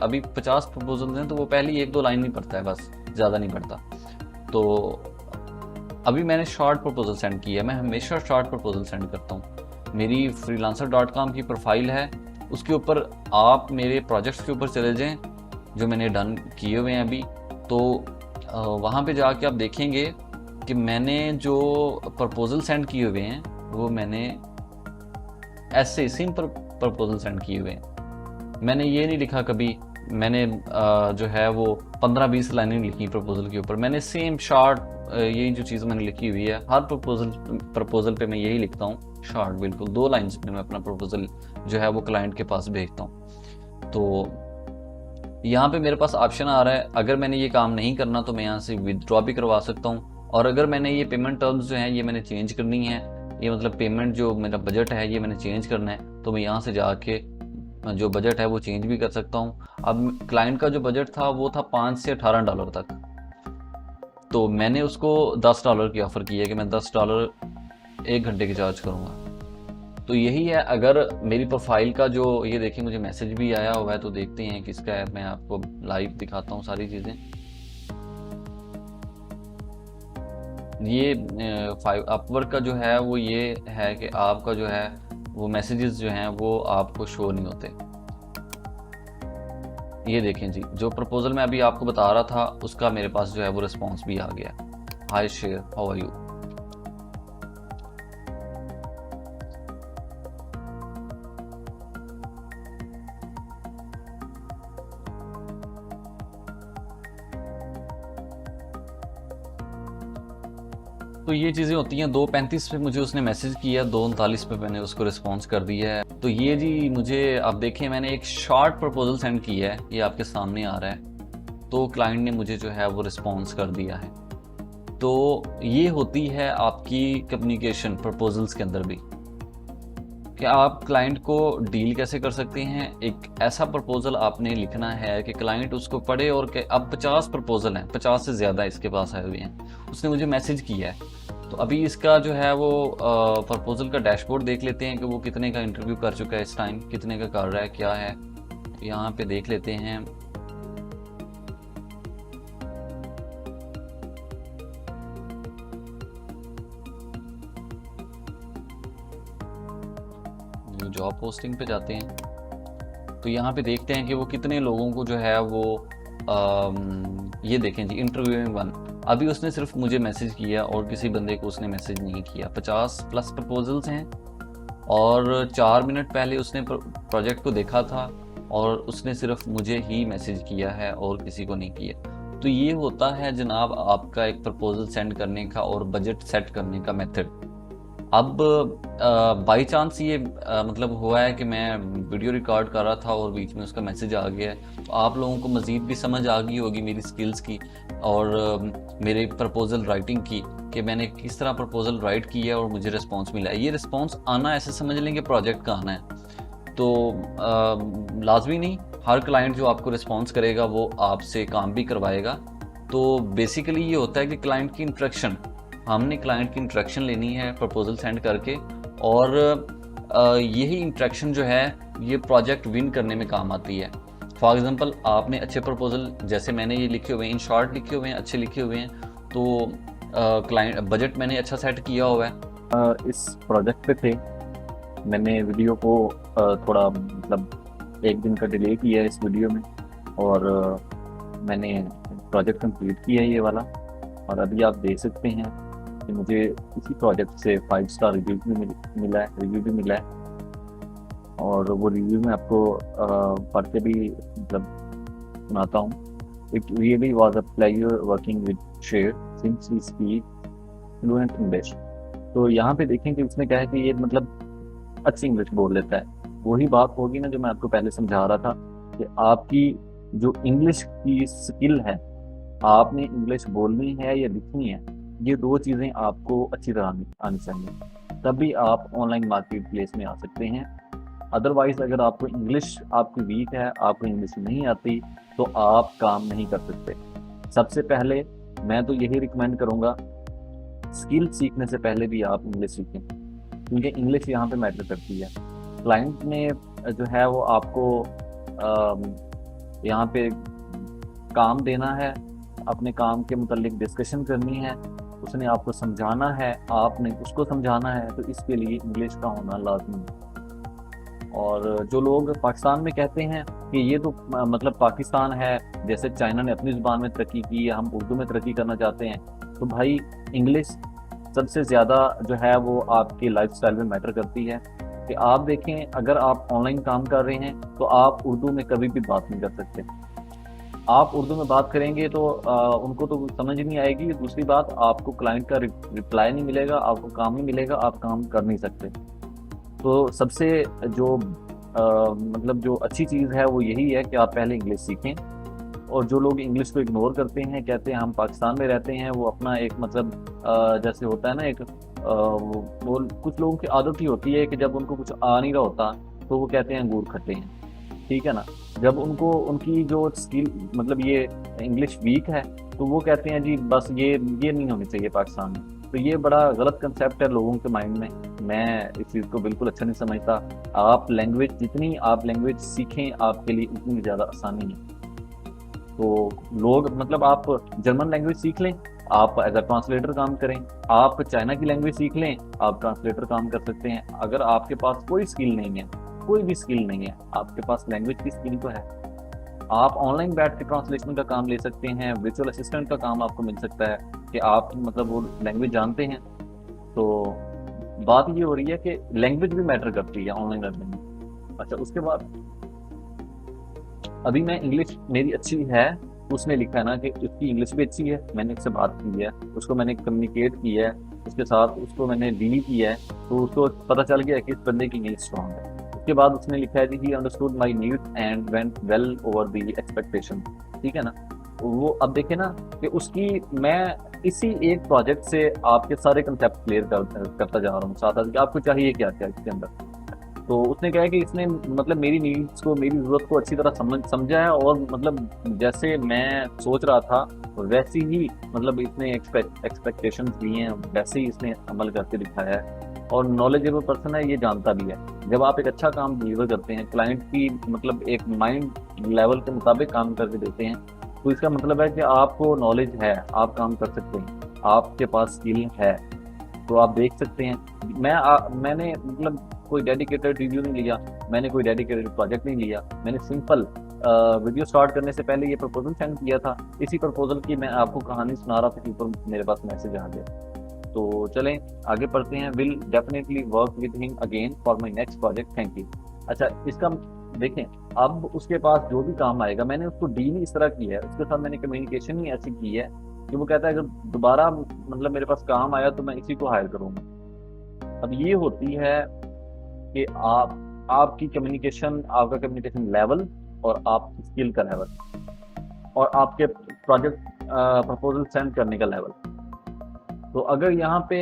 अभी 50 प्रपोजल हैं तो वो पहली 1-2 लाइन नहीं पढ़ता है, बस ज़्यादा नहीं पढ़ता। तो अभी मैंने शॉर्ट प्रपोजल सेंड किया है, मैं हमेशा शॉर्ट प्रपोजल सेंड करता हूँ। मेरी freelancer.com की प्रोफाइल है, उसके ऊपर आप मेरे प्रोजेक्ट्स के ऊपर चले जाएं जो मैंने डन किए हुए हैं अभी। तो वहाँ पे जाके आप देखेंगे कि मैंने जो प्रपोजल सेंड किए हुए हैं वो मैंने ऐसे सिंपल प्रपोजल सेंड किए हुए हैं। मैंने ये नहीं लिखा कभी मैंने जो है वो 15-20 लाइनें लिखी प्रपोजल के ऊपर। मैंने सेम शॉर्ट यही जो चीज़ मैंने लिखी हुई है, हर प्रपोजल पे मैं यही लिखता हूँ, शॉर्ट बिल्कुल 2 लाइन्स में मैं अपना प्रपोजल जो है वो क्लाइंट के पास भेजता हूँ। तो यहाँ पे मेरे पास ऑप्शन आ रहा है, अगर मैंने ये काम नहीं करना तो मैं यहाँ से विदड्रॉ भी करवा सकता हूँ, और अगर मैंने ये पेमेंट टर्म्स जो हैं ये मैंने चेंज करनी है, ये मतलब पेमेंट जो मेरा बजट है ये मैंने चेंज करना है, तो मैं यहाँ से जाके जो बजट है वो चेंज भी कर सकता हूँ। अब क्लाइंट का जो बजट था वो था $5 से $18 तक, तो मैंने उसको $10 की ऑफ़र की है कि मैं $10 1 घंटे की चार्ज करूँगा। तो यही है। अगर मेरी प्रोफाइल का जो ये देखिए मुझे मैसेज भी आया हुआ है, तो देखते हैं किसका है, मैं आपको लाइव दिखाता हूँ सारी चीज़ें। ये अपवर्क का जो है वो ये है कि आपका जो है वो मैसेजेस जो हैं वो आपको शो नहीं होते। ये देखें जी, जो प्रपोजल मैं अभी आपको बता रहा था उसका मेरे पास जो है वो रिस्पॉन्स भी आ गया। हाय शेर, हाउ आर यू। तो ये चीज़ें होती हैं। 2:35 पे मुझे उसने मैसेज किया, 2:39 पे मैंने उसको रिस्पॉन्स कर दिया है। तो ये जी मुझे आप देखें मैंने एक शॉर्ट प्रपोजल सेंड किया है, ये आपके सामने आ रहा है, तो क्लाइंट ने मुझे जो है वो रिस्पॉन्स कर दिया है। तो ये होती है आपकी कम्युनिकेशन प्रपोजल्स के अंदर भी, कि आप क्लाइंट को डील कैसे कर सकते हैं। एक ऐसा प्रपोजल आपने लिखना है कि क्लाइंट उसको पढ़े, और कि अब 50 प्रपोजल हैं, 50 से ज़्यादा इसके पास आए हुए हैं, उसने मुझे मैसेज किया है। तो अभी इसका जो है वो प्रपोजल का डैशबोर्ड देख लेते हैं कि वो कितने का इंटरव्यू कर चुका है इस टाइम, कितने का कर रहा है, क्या है, यहाँ पे देख लेते हैं। जॉब पोस्टिंग पे जाते हैं, तो यहाँ पे देखते हैं कि वो कितने लोगों को जो है वो ये देखें जी, इंटरव्यूइंग 1, अभी उसने सिर्फ मुझे मैसेज किया और किसी बंदे को उसने मैसेज नहीं किया। 50+ प्रपोजल्स हैं, और 4 मिनट पहले उसने प्रोजेक्ट को देखा था, और उसने सिर्फ मुझे ही मैसेज किया है और किसी को नहीं किया। तो ये होता है जनाब आपका एक प्रपोजल सेंड करने का और बजट सेट करने का मेथड। अब बाई चांस ये मतलब हुआ है कि मैं वीडियो रिकॉर्ड कर रहा था और बीच में उसका मैसेज आ गया है, तो आप लोगों को मज़ीद भी समझ आ गई होगी मेरी स्किल्स की और मेरे प्रपोज़ल राइटिंग की, कि मैंने किस तरह प्रपोज़ल राइट किया और मुझे रिस्पांस मिला है। ये रिस्पांस आना ऐसे समझ लेंगे प्रोजेक्ट का आना है, तो लाजमी नहीं हर क्लाइंट जो आपको रिस्पांस करेगा वो आपसे काम भी करवाएगा। तो बेसिकली ये होता है कि क्लाइंट की इंट्रैक्शन, हमने क्लाइंट की इंट्रैक्शन लेनी है प्रपोजल सेंड करके, और यही इंट्रैक्शन जो है ये प्रोजेक्ट विन करने में काम आती है। फॉर एग्जांपल आपने अच्छे प्रपोजल, जैसे मैंने ये लिखे हुए हैं, इन शॉर्ट लिखे हुए हैं, अच्छे लिखे हुए हैं, तो क्लाइंट बजट मैंने अच्छा सेट किया हुआ है। इस प्रोजेक्ट पे थे, मैंने वीडियो को थोड़ा मतलब एक दिन का डिले किया है इस वीडियो में, और मैंने प्रोजेक्ट कंप्लीट किया है ये वाला। और अभी आप देख सकते हैं कि मुझे इसी प्रोजेक्ट से 5 स्टार रिव्यू भी मिला है, और वो रिव्यू में आपको पढ़ के भी मतलब सुनाता हूँ। It really was a pleasure working with Sher since he speak fluent English. तो यहाँ पे देखें कि उसने कहा है कि ये मतलब अच्छी इंग्लिश बोल लेता है। वही बात होगी ना जो मैं आपको पहले समझा रहा था, कि आपकी जो इंग्लिश की स्किल है, आपने इंग्लिश बोलनी है या लिखनी है, ये 2 चीज़ें आपको अच्छी तरह आनी चाहिए, तभी आप ऑनलाइन मार्केट प्लेस में आ सकते हैं। अदरवाइज अगर आपको इंग्लिश आपकी वीक है, आपको इंग्लिश नहीं आती, तो आप काम नहीं कर सकते। सबसे पहले मैं तो यही रिकमेंड करूँगा, स्किल सीखने से पहले भी आप इंग्लिश सीखें, क्योंकि इंग्लिश यहाँ पे मैटर करती है। क्लाइंट ने जो है वो आपको यहाँ पे काम देना है, अपने काम के मुतालिक डिस्कशन करनी है, उसने आपको समझाना है, आपने उसको समझाना है, तो इसके लिए इंग्लिश का होना लाजमी है। और जो लोग पाकिस्तान में कहते हैं कि ये तो मतलब पाकिस्तान है, जैसे चाइना ने अपनी ज़ुबान में तरक्की की है, हम उर्दू में तरक्की करना चाहते हैं, तो भाई इंग्लिश सबसे ज़्यादा जो है वो आपकी लाइफस्टाइल में मैटर करती है। कि आप देखें, अगर आप ऑनलाइन काम कर रहे हैं तो आप उर्दू में कभी भी बात नहीं कर सकते। आप उर्दू में बात करेंगे तो उनको तो समझ नहीं आएगी। दूसरी बात, आपको क्लाइंट का रिप्लाई नहीं मिलेगा, आपको काम नहीं मिलेगा, आप काम कर नहीं सकते। तो सबसे जो मतलब जो अच्छी चीज़ है वो यही है कि आप पहले इंग्लिश सीखें। और जो लोग इंग्लिश को इग्नोर करते हैं, कहते हैं हम पाकिस्तान में रहते हैं, वो अपना एक मतलब जैसे होता है ना एक वो कुछ लोगों की आदत ही होती है कि जब उनको कुछ आ नहीं रहा होता तो वो कहते हैं अंगूर खट्टे हैं, ठीक है ना। जब उनको उनकी जो स्किल मतलब ये इंग्लिश वीक है तो वो कहते हैं जी बस ये नहीं होनी चाहिए पाकिस्तान में। तो ये बड़ा गलत कंसेप्ट है लोगों के माइंड में। मैं इस चीज़ को बिल्कुल अच्छा नहीं समझता। आप लैंग्वेज जितनी आप लैंग्वेज सीखें आपके लिए उतनी ज़्यादा आसानी है। तो लोग मतलब आप जर्मन लैंग्वेज सीख लें, आप एज अ ट्रांसलेटर काम करें। आप चाइना की लैंग्वेज सीख लें, आप ट्रांसलेटर काम कर सकते हैं। अगर आपके पास कोई स्किल नहीं है, कोई भी स्किल नहीं है, आपके पास लैंग्वेज की स्किल तो है, आप ऑनलाइन बैठ के ट्रांसलेशन का काम ले सकते हैं। वर्चुअल असिस्टेंट का काम आपको मिल सकता है कि आप मतलब वो लैंग्वेज जानते हैं। तो बात ये हो रही है कि लैंग्वेज भी मैटर करती है ऑनलाइन लर्निंग में। अच्छा, उसके बाद अभी मैं इंग्लिश मेरी अच्छी है, उसने लिखा है ना कि उसकी इंग्लिश भी अच्छी है, मैंने उससे बात की है, उसको मैंने कम्युनिकेट किया है, उसके साथ उसको मैंने डील किया है, तो उसको पता चल गया कि इस बंदे की इंग्लिश स्ट्रॉन्ग है। उसके बाद उसने लिखा है he understood my needs and went well over the expectation, ठीक है ना। वो अब देखे ना कि उसकी मैं इसी एक प्रोजेक्ट से आपके सारे कंसेप्ट क्लियर करता जा रहा हूँ साथ साथ कि आपको चाहिए क्या क्या इसके अंदर। तो उसने कहा कि इसने मतलब मेरी नीड्स को, मेरी ज़रूरत को अच्छी तरह समझा है और मतलब जैसे मैं सोच रहा था वैसी ही मतलब इसने एक्सपेक्टेशंस ली हैं, वैसे ही इसने अमल करके दिखाया है। और नॉलेजेबल पर्सन है, ये जानता भी है। जब आप एक अच्छा काम डिलीवर करते हैं, क्लाइंट की मतलब एक माइंड लेवल के मुताबिक काम करके देते हैं, तो इसका मतलब है कि आपको नॉलेज है, आप काम कर सकते हैं, आपके पास स्किल है। तो आप देख सकते हैं मैंने मतलब कोई डेडिकेटेड रिव्यू नहीं लिया, मैंने कोई डेडिकेटेड प्रोजेक्ट नहीं लिया, मैंने सिंपल वीडियो स्टार्ट करने से पहले ये प्रपोजल सेंड किया था। इसी प्रपोजल की मैं आपको कहानी सुना रहा था कि ऊपर मेरे पास मैसेज आ गया। तो चलें आगे पढ़ते हैं। Will definitely work with him again for my next project, thank you. अच्छा, इसका देखें, अब उसके पास जो भी काम आएगा मैंने उसको डील इस तरह की है, उसके साथ मैंने कम्युनिकेशन ही ऐसी की है कि वो कहता है अगर दोबारा मतलब मेरे पास काम आया तो मैं इसी को हायर करूंगा। अब ये होती है कि आपकी कम्युनिकेशन, आपका कम्युनिकेशन लेवल और आपकी स्किल का लेवल और आपके प्रोजेक्ट प्रपोजल सेंड करने का लेवल। तो अगर यहाँ पे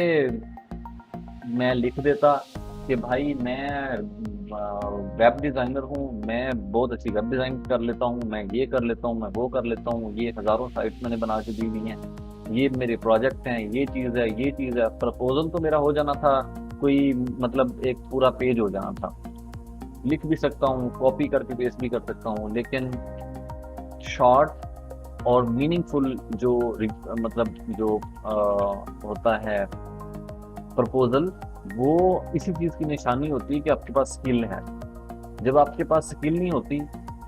मैं लिख देता कि भाई मैं वेब डिज़ाइनर हूँ, मैं बहुत अच्छी वेब डिज़ाइन कर लेता हूँ, मैं ये कर लेता हूँ, मैं वो कर लेता हूँ, ये हज़ारों साइट्स मैंने बना के दी हुई हैं, ये मेरे प्रोजेक्ट हैं, ये चीज़ है, ये चीज़ है, प्रपोजल तो मेरा हो जाना था, कोई मतलब एक पूरा पेज हो जाना था। लिख भी सकता हूँ, कॉपी करके पेस्ट भी कर सकता हूँ, लेकिन शॉर्ट और मीनिंगफुल जो मतलब जो होता है प्रपोजल, वो इसी चीज़ की निशानी होती है कि आपके पास स्किल है। जब आपके पास स्किल नहीं होती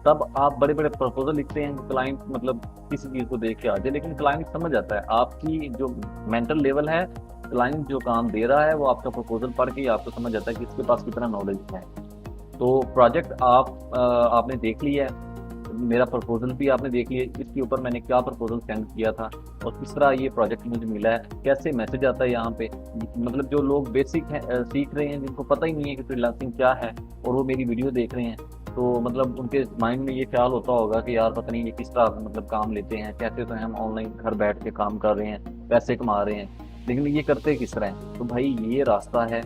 तब आप बड़े बड़े प्रपोजल लिखते हैं, क्लाइंट मतलब किसी चीज़ को देख के आ जाए, लेकिन क्लाइंट समझ जाता है आपकी जो मेंटल लेवल है। क्लाइंट जो काम दे रहा है वो आपका प्रपोजल पढ़ के आपको समझ जाता है कि इसके पास कितना नॉलेज है। तो प्रोजेक्ट आपने देख लिया है, मेरा प्रपोजल भी आपने देख लिया, इसके ऊपर मैंने क्या प्रपोजल सेंड किया था और किस तरह ये प्रोजेक्ट मुझे मिला है, कैसे मैसेज आता है यहाँ पे। मतलब जो लोग बेसिक सीख रहे हैं, जिनको पता ही नहीं है कि फ्रीलांसिंग क्या है और वो मेरी वीडियो देख रहे हैं, तो मतलब उनके माइंड में ये ख्याल होता होगा कि यार पता नहीं ये किस तरह मतलब काम लेते हैं, कहते तो हम ऑनलाइन घर बैठ के काम कर रहे हैं, पैसे कमा रहे हैं, लेकिन ये करते किस तरह हैं। तो भाई ये रास्ता है,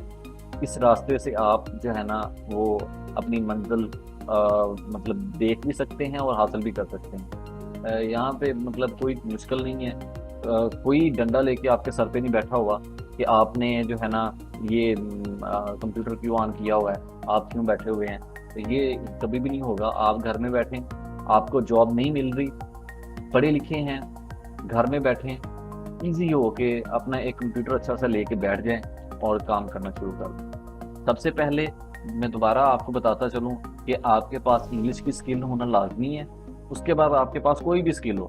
इस रास्ते से आप जो है ना वो अपनी मंजिल मतलब देख भी सकते हैं और हासिल भी कर सकते हैं। यहाँ पे मतलब कोई मुश्किल नहीं है, कोई डंडा लेके आपके सर पे नहीं बैठा हुआ कि आपने जो है ना ये कंप्यूटर क्यों ऑन किया हुआ है, आप क्यों बैठे हुए हैं। तो ये कभी भी नहीं होगा। आप घर में बैठें, आपको जॉब नहीं मिल रही, पढ़े लिखे हैं, घर में बैठें, ईजी हो के अपना एक कंप्यूटर अच्छा सा लेके बैठ जाएं और काम करना शुरू कर दें। सबसे पहले मैं दोबारा आपको बताता चलूं कि आपके पास इंग्लिश की स्किल होना लाजमी है। उसके बाद आपके पास कोई भी स्किल हो,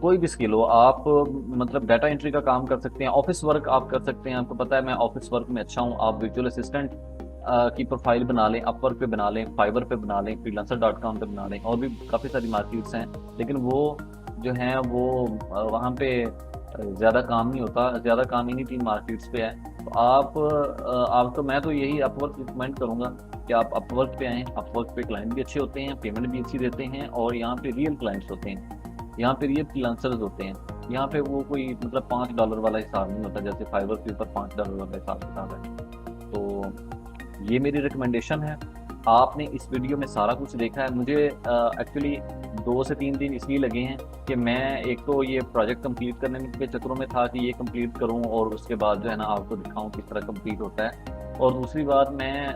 कोई भी स्किल हो आप, मतलब डाटा एंट्री का काम कर सकते हैं, ऑफिस वर्क आप कर सकते हैं, आपको पता है मैं ऑफिस वर्क में अच्छा हूँ, आप वर्चुअल असिस्टेंट की प्रोफाइल बना लें, अपवर्क पे बना लें, फाइवर पे बना लें, फ्रीलांसर डॉट कॉम पे बना लें, और भी काफ़ी सारी मार्केट्स हैं, लेकिन वो जो हैं वो वहाँ पे ज़्यादा काम नहीं होता, ज़्यादा काम इन्हीं तीन मार्केट्स पे है। तो आप तो मैं तो यही अपवर्क रिकमेंड करूँगा कि आप अपवर्क पे आएँ, अपवर्क पे क्लाइंट भी अच्छे होते हैं, पेमेंट भी अच्छी देते हैं, और यहाँ पे रियल क्लाइंट्स होते हैं, यहाँ पे रियल फ्रीलांसर्स होते हैं। यहाँ पे वो कोई मतलब $5 वाला हिसाब नहीं होता जैसे फाइवर के ऊपर $5 वाला हिसाब किताब है। तो ये मेरी रिकमेंडेशन है। आपने इस वीडियो में सारा कुछ देखा है। मुझे एक्चुअली 2 से 3 दिन इसलिए लगे हैं कि मैं एक तो ये प्रोजेक्ट कंप्लीट करने के चक्करों में था कि ये कंप्लीट करूं, और उसके बाद जो है ना आपको दिखाऊं किस तरह कंप्लीट होता है। और दूसरी बात, मैं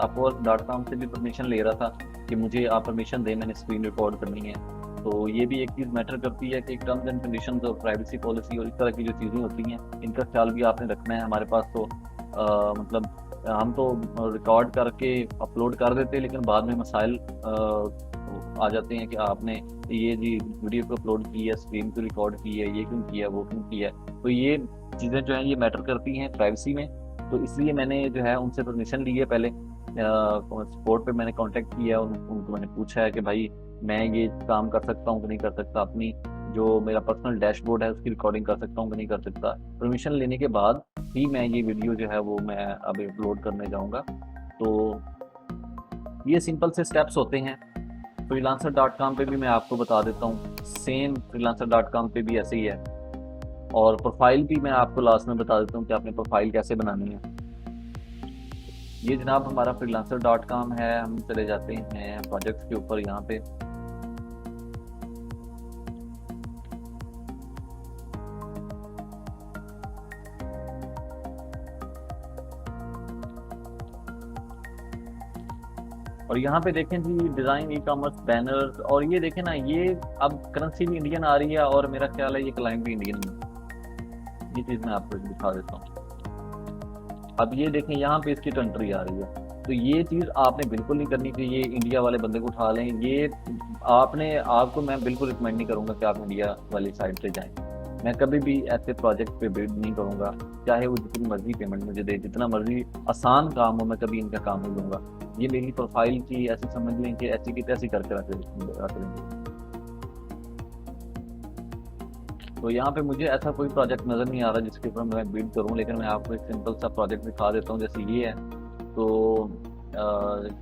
upwork.com से भी परमिशन ले रहा था कि मुझे आप परमिशन दें, मैंने स्क्रीन रिकॉर्ड करनी है। तो ये भी एक चीज़ मैटर करती है कि टर्म्स एंड कंडीशंस और प्राइवेसी पॉलिसी और इस तरह की जो चीज़ें होती हैं, इनका ख्याल भी आपने रखना है। हमारे पास तो मतलब हम तो रिकॉर्ड करके अपलोड कर देते हैं, लेकिन बाद में मसाइल आ जाते हैं कि आपने ये जी वीडियो को अपलोड की है, स्क्रीन को रिकॉर्ड की है, ये क्यों किया, वो क्यों किया। तो ये चीज़ें जो हैं ये मैटर करती हैं प्राइवेसी में। तो इसलिए मैंने जो है उनसे परमिशन ली है पहले, सपोर्ट पे मैंने कांटेक्ट किया, उनको मैंने पूछा है कि भाई मैं ये काम कर सकता हूँ कि नहीं कर सकता, अपनी जो मेरा पर्सनल डैशबोर्ड है उसकी रिकॉर्डिंग कर सकता हूँ कि नहीं कर सकता। परमिशन लेने के बाद ही मैं ये वीडियो जो है वो मैं अभी अपलोड करने जाऊँगा। तो ये सिंपल से स्टेप्स होते हैं। फ्रीलांसर डॉट कॉम पे भी मैं आपको बता देता हूँ, सेम फ्रीलांसर डॉट कॉम पे भी ऐसे ही है। और प्रोफाइल भी मैं आपको लास्ट में बता देता हूँ कि आपने प्रोफाइल कैसे बनानी है। ये जनाब हमारा फ्रीलांसर डॉट कॉम है। हम चले जाते हैं प्रोजेक्ट्स के ऊपर। यहाँ पे और यहाँ पे देखें जी डिज़ाइन ई कॉमर्स बैनर्स, और ये देखें ना, ये अब करेंसी भी इंडियन आ रही है और मेरा ख्याल है ये क्लाइंट भी इंडियन है। ये चीज़ मैं आपको दिखा देता हूँ। अब ये देखें यहाँ पे इसकी कंट्री आ रही है। तो ये चीज़ आपने बिल्कुल नहीं करनी चाहिए, इंडिया वाले बंदे को उठा लें। ये आपको मैं बिल्कुल रिकमेंड नहीं करूँगा कि आप इंडिया वाली साइड से जाएँ। मैं कभी भी ऐसे प्रोजेक्ट पे बिड नहीं करूँगा, चाहे वो जितनी मर्जी पेमेंट मुझे दे, जितना मर्जी आसान काम हो, मैं कभी इनका काम नहीं लूँगा। ये मेरी प्रोफाइल की ऐसी समझ लें कि ऐसी की तैसी करके रख देंगे। तो यहाँ पे मुझे ऐसा कोई प्रोजेक्ट नज़र नहीं आ रहा जिसके ऊपर मैं बिल्ड करूँ, लेकिन मैं आपको एक सिंपल सा प्रोजेक्ट दिखा देता हूँ। जैसे ये है, तो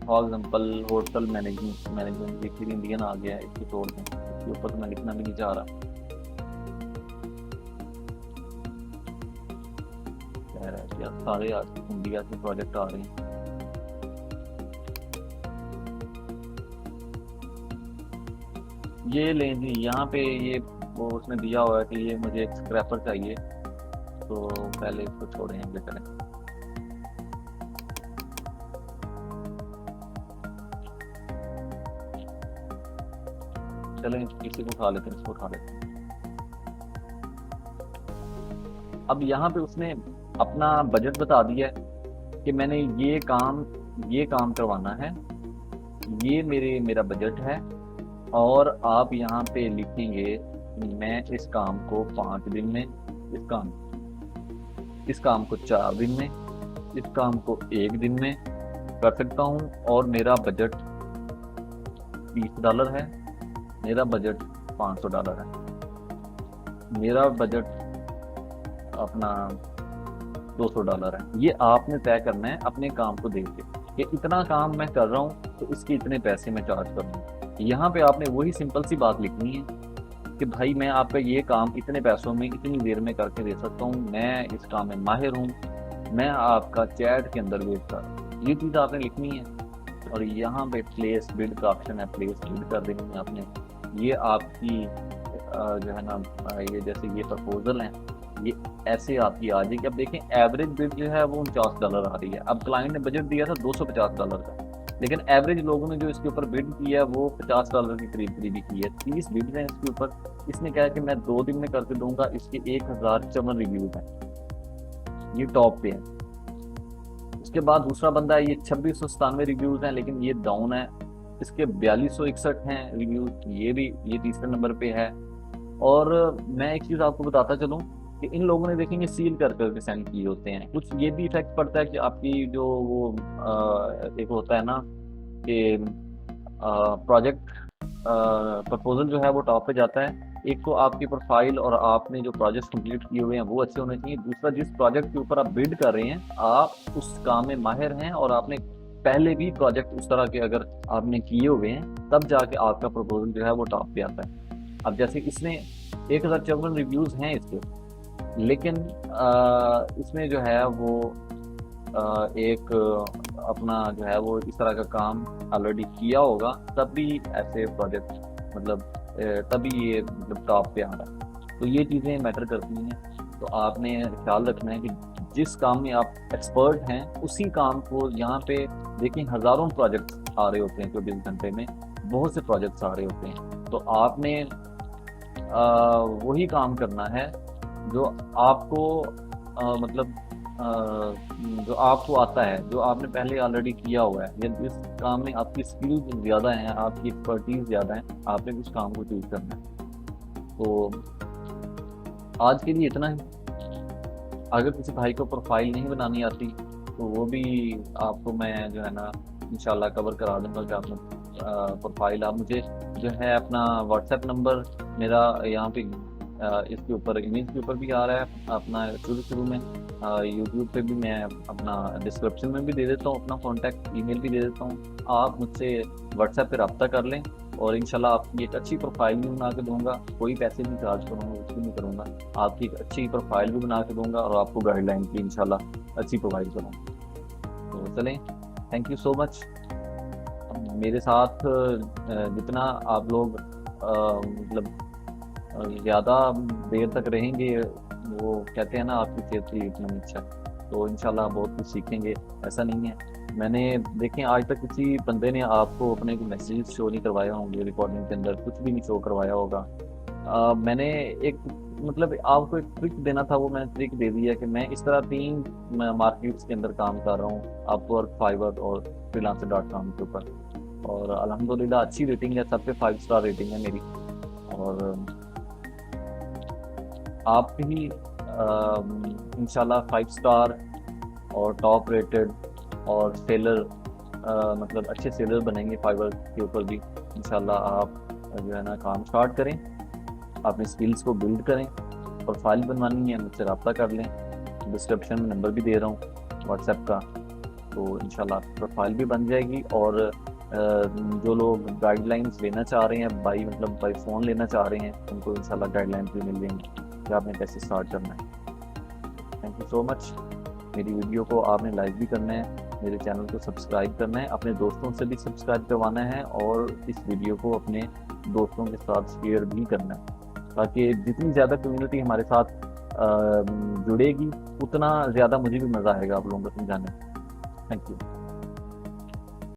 फॉर एग्जांपल होटल मैनेजमेंट, ये फिर इंडियन आ गया है, इसको छोड़ दें, इसके ऊपर तो मैं लिखना भी नहीं चाह रहा। यार सारे आज इंडिया के प्रोजेक्ट आ रहे हैं। ये लें जी, यहाँ पे ये वो उसने दिया हुआ है कि ये मुझे एक स्क्रैपर चाहिए, तो पहले इसको छोड़ें, अगले करें। चलें किसी को उठा लेते हैं, इसको उठा लेते हैं। अब यहाँ पे उसने अपना बजट बता दिया है कि मैंने ये काम करवाना है, ये मेरा बजट है। और आप यहाँ पे लिखेंगे मैं इस काम को 5 दिन में, इस काम को 4 दिन में, इस काम को 1 दिन में कर सकता हूँ, और मेरा बजट $30 है, मेरा बजट $500 है, मेरा बजट अपना $200 है। ये आपने तय करना है अपने काम को देख के कि इतना काम मैं कर रहा हूँ तो इसके इतने पैसे मैं चार्ज करूँगा। यहाँ पे आपने वही सिंपल सी बात लिखनी है कि भाई मैं आपका ये काम इतने पैसों में इतनी देर में करके दे सकता हूँ, मैं इस काम में माहिर हूँ, मैं आपका चैट के अंदर वेट कर रहा हूँ। ये चीज़ आपने लिखनी है। और यहाँ पे प्लेस बिड का ऑप्शन है, प्लेस बिड कर देनी है आपने। ये आपकी जो है ना, ये जैसे ये प्रपोजल है, ये ऐसे आपकी आ जाएगी। अब देखें एवरेज बिड जो है वो $49 आ रही है। अब क्लाइंट ने बजट दिया था $250 का, लेकिन एवरेज लोगों ने जो इसके ऊपर बिड किया है वो $50 के करीब करीब की है। 30 बिड हैं इसके ऊपर। इसने कहा है कि मैं 2 दिन में करके दूंगा। इसके 1054 रिव्यूज हैं, ये टॉप पे है। उसके बाद दूसरा बंदा है, ये 2697 रिव्यूज हैं, लेकिन ये डाउन है। इसके 4261 हैं रिव्यूज, ये तीसरे नंबर पे है। और मैं एक चीज़ आपको बताता चलूँ कि इन लोगों ने देखेंगे सील कर करके सेंड किए होते हैं। कुछ ये भी इफेक्ट पड़ता है कि आपकी जो वो एक होता है ना कि प्रोजेक्ट प्रपोजल जो है वो टॉप पे जाता है। एक तो आपकी प्रोफाइल और आपने जो प्रोजेक्ट कंप्लीट किए हुए हैं वो अच्छे होने चाहिए। दूसरा, जिस प्रोजेक्ट के ऊपर आप बिल्ड कर रहे हैं आप उस काम में माहिर हैं और आपने पहले भी प्रोजेक्ट उस तरह के अगर आपने किए हुए हैं तब जाके आपका प्रपोजल जो है वो टॉप पे आता है। अब जैसे इसमें 1054 रिव्यूज़ हैं इसके, लेकिन इसमें जो है वो एक अपना जो है वो इस तरह का काम ऑलरेडी किया होगा तब भी ऐसे प्रोजेक्ट मतलब तभी ये मतलब टॉप पे आ रहा है। तो ये चीज़ें मैटर करती हैं। तो आपने ख्याल रखना है कि जिस काम में आप एक्सपर्ट हैं उसी काम को यहाँ पे देखें, हज़ारों प्रोजेक्ट्स आ रहे होते हैं 24 घंटे में, बहुत से प्रोजेक्ट्स आ रहे होते हैं। तो आपने वही काम करना है जो आपको मतलब जो आपको आता है, जो आपने पहले ऑलरेडी किया हुआ है, या जिस काम में आपकी स्किल्स ज़्यादा हैं, आपकी एक्सपर्टीज ज़्यादा है, आपने उस काम को चूज करना है। तो आज के लिए इतना ही। अगर किसी भाई को प्रोफाइल नहीं बनानी आती तो वो भी आपको मैं जो है ना इंशाल्लाह कवर करा दूंगा कि आपने प्रोफाइल आप मुझे जो है अपना व्हाट्सएप नंबर मेरा यहाँ पे इसके ऊपर इमेज के ऊपर भी आ रहा है अपना शुरू शुरू में। यूट्यूब पे भी मैं अपना डिस्क्रिप्शन में भी दे देता हूँ, अपना कॉन्टैक्ट ईमेल भी दे देता हूँ। आप मुझसे व्हाट्सएप पे रब्ता कर लें और इंशाल्लाह आपकी एक अच्छी प्रोफाइल भी बना के दूंगा। कोई पैसे नहीं चार्ज करूँगा, कुछ भी नहीं करूँगा, आपकी एक अच्छी प्रोफाइल भी बना के दूंगा और आपको गाइडलाइन भी इंशाल्लाह अच्छी प्रोवाइड करूँगा। तो चलें, थैंक यू सो मच। मेरे साथ जितना आप लोग मतलब ज़्यादा देर तक रहेंगे, वो कहते हैं ना आपकी सेहत की इतना अच्छा, तो इंशाल्लाह बहुत कुछ सीखेंगे। ऐसा नहीं है, मैंने देखें आज तक किसी बंदे ने आपको अपने को मैसेज शो नहीं करवाया होंगे, रिकॉर्डिंग के अंदर कुछ भी नहीं शो करवाया होगा। मैंने एक मतलब आपको एक ट्रिक देना था, वो मैंने ट्रिक दे दी है कि मैं इस तरह 3 मार्केट्स के अंदर काम कर रहा हूँ, अपवर्क, फाइवर और freelancer.com के ऊपर, और अल्हम्दुलिल्लाह अच्छी रेटिंग है, सब पे 5 स्टार रेटिंग है मेरी। और आप भी इंशाल्लाह 5 स्टार और टॉप रेटेड और सेलर मतलब अच्छे सेलर बनेंगे फाइवर के ऊपर भी इंशाल्लाह। आप जो है ना काम स्टार्ट करें, अपनी स्किल्स को बिल्ड करें, प्रोफाइल बनवानी है मुझसे रब्ता कर लें, डिस्क्रिप्शन में नंबर भी दे रहा हूँ व्हाट्सएप का, तो इंशाल्लाह प्रोफाइल भी बन जाएगी। और जो लोग गाइडलाइंस लेना चाह रहे हैं बाई मतलब बाई फ़ोन लेना चाह रहे हैं, उनको इंशाल्लाह गाइडलाइंस भी मिल जाएंगी कि आपने कैसे स्टार्ट करना है। Thank you so much. मेरी वीडियो को आपने लाइक भी करना है, मेरे चैनल को सब्सक्राइब करना है, अपने दोस्तों से भी सब्सक्राइब करवाना है और इस वीडियो को अपने दोस्तों के साथ शेयर भी करना है, ताकि जितनी ज़्यादा कम्युनिटी हमारे साथ जुड़ेगी उतना ज़्यादा मुझे भी मज़ा आएगा आप लोगों को समझाने में। Thank you.